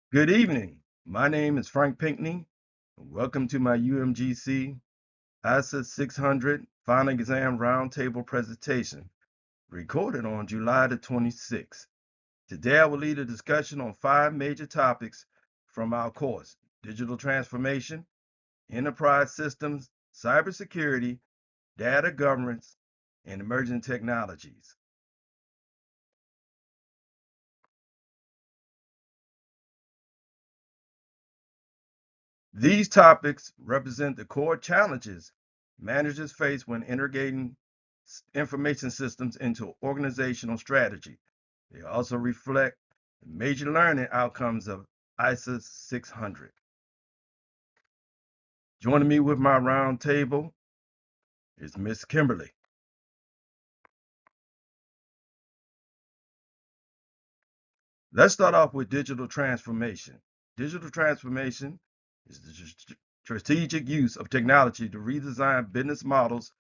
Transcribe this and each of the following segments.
Good evening. My name is Frank Pinkney. Welcome to my UMGC ISA 600 Final Exam Roundtable presentation, recorded on July the 26th. Today I will lead a discussion on 5 major topics from our course: digital transformation, enterprise systems, cybersecurity, data governance, and emerging technologies. These topics represent the core challenges managers face when integrating information systems into organizational strategy. They also reflect the major learning outcomes of ISA 600. Joining me with my round table is Miss Kimberly. Let's start off with digital transformation. Digital transformation is the strategic use of technology to redesign business models,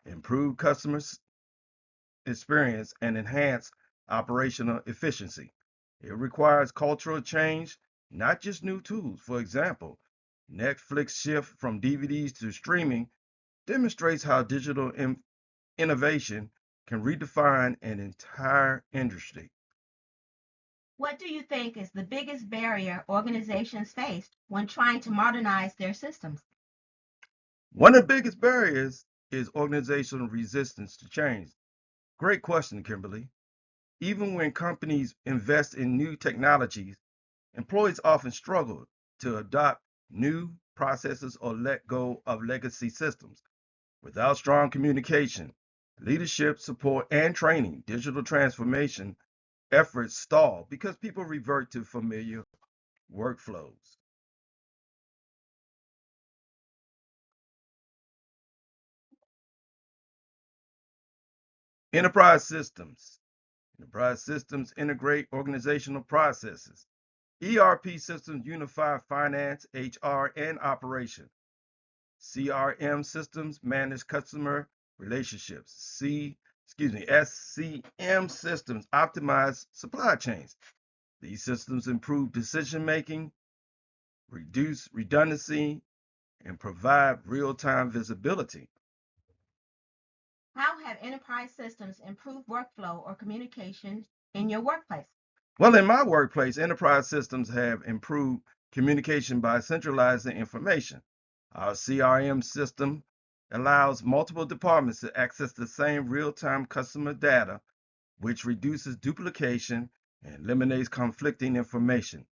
improve customer experience, and enhance operational efficiency. It requires cultural change, not just new tools. For example, Netflix shift from DVDs to streaming demonstrates how digital innovation can redefine an entire industry. What do you think is the biggest barrier organizations face when trying to modernize their systems? One of the biggest barriers is organizational resistance to change. Great question, Kimberly. Even when companies invest in new technologies, employees often struggle to adopt new processes or let go of legacy systems. Without strong communication, leadership support, and training, digital transformation efforts stall because people revert to familiar workflows. Enterprise systems. Enterprise systems integrate organizational processes. ERP systems unify finance, HR, and operation. CRM systems manage customer relationships. SCM systems optimize supply chains. These systems improve decision making, reduce redundancy, and provide real-time visibility. How have enterprise systems improved workflow or communication in your workplace? Well, in my workplace, enterprise systems have improved communication by centralizing information. Our CRM system allows multiple departments to access the same real-time customer data, which reduces duplication and eliminates conflicting information.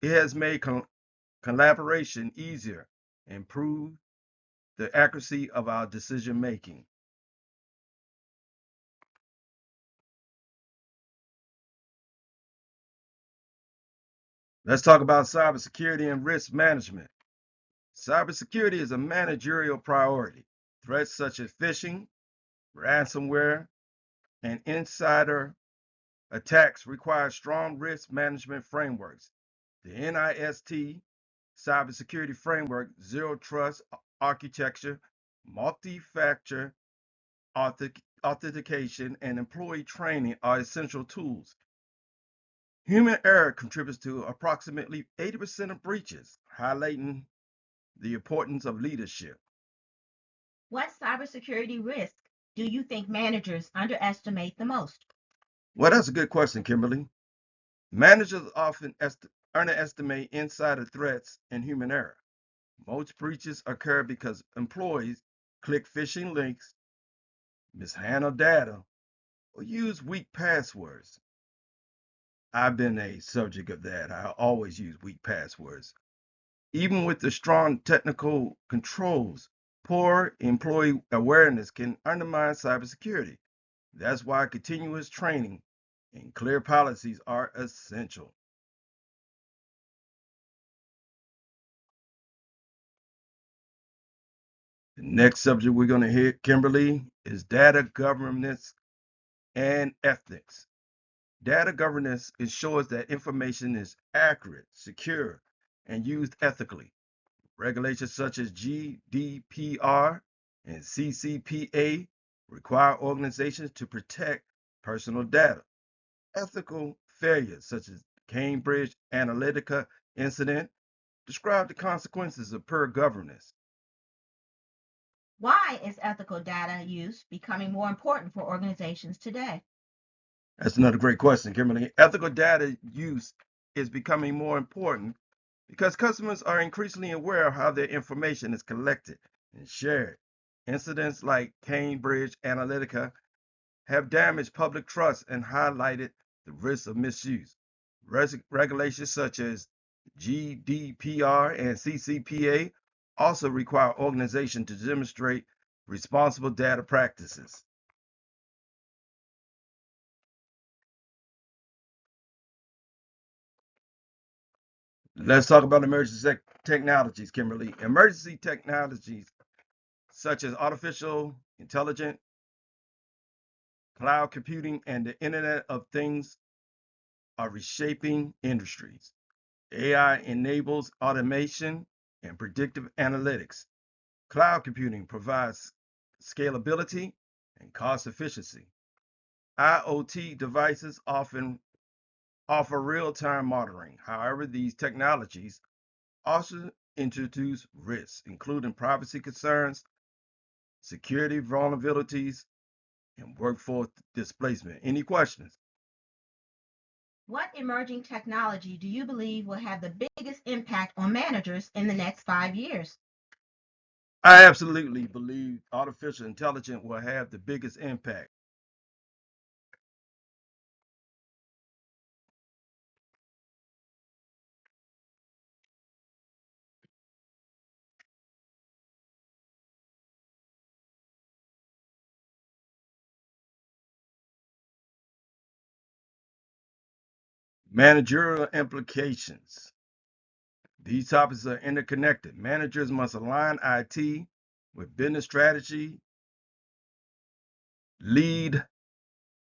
It has made collaboration easier, improved the accuracy of our decision making. Let's talk about cybersecurity and risk management. Cybersecurity is a managerial priority. Threats such as phishing, ransomware, and insider attacks require strong risk management frameworks. The NIST cybersecurity framework, zero trust architecture, multi-factor authentication, and employee training are essential tools. Human error contributes to approximately 80% of breaches, highlighting the importance of leadership. What cybersecurity risk do you think managers underestimate the most? Well, that's a good question, Kimberly. Managers often underestimate insider threats and human error. Most breaches occur because employees click phishing links, mishandle data, or use weak passwords. I've been a subject of that. I always use weak passwords. Even with the strong technical controls, poor employee awareness can undermine cybersecurity. That's why continuous training and clear policies are essential. The next subject we're going to hit, Kimberly, is data governance and ethics. Data governance ensures that information is accurate, secure, and used ethically. Regulations such as GDPR and CCPA require organizations to protect personal data. Ethical failures such as Cambridge Analytica incident, describe the consequences of poor governance. Why is ethical data use becoming more important for organizations today? That's another great question, Kimberly. Ethical data use is becoming more important because customers are increasingly aware of how their information is collected and shared. Incidents like Cambridge Analytica have damaged public trust and highlighted the risks of misuse. Regulations such as GDPR and CCPA also require organizations to demonstrate responsible data practices. Let's talk about emergency technologies, Kimberly. Emergency technologies such as artificial intelligence, cloud computing, and the Internet of Things are reshaping industries. AI enables automation and predictive analytics. Cloud computing provides scalability and cost efficiency. IoT devices often offer real-time monitoring. However, these technologies also introduce risks, including privacy concerns, security vulnerabilities, and workforce displacement. Any questions? What emerging technology do you believe will have the biggest impact on managers in the next 5 years? I absolutely believe artificial intelligence will have the biggest impact. Managerial implications. These topics are interconnected. Managers must align IT with business strategy, lead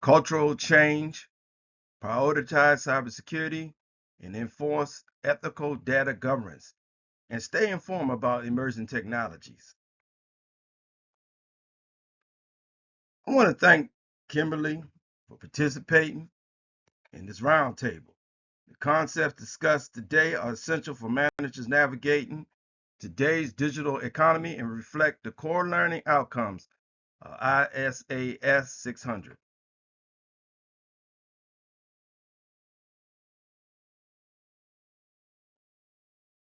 cultural change, prioritize cybersecurity, and enforce ethical data governance, and stay informed about emerging technologies. I want to thank Kimberly for participating in this roundtable. The concepts discussed today are essential for managers navigating today's digital economy and reflect the core learning outcomes of ISAS 600.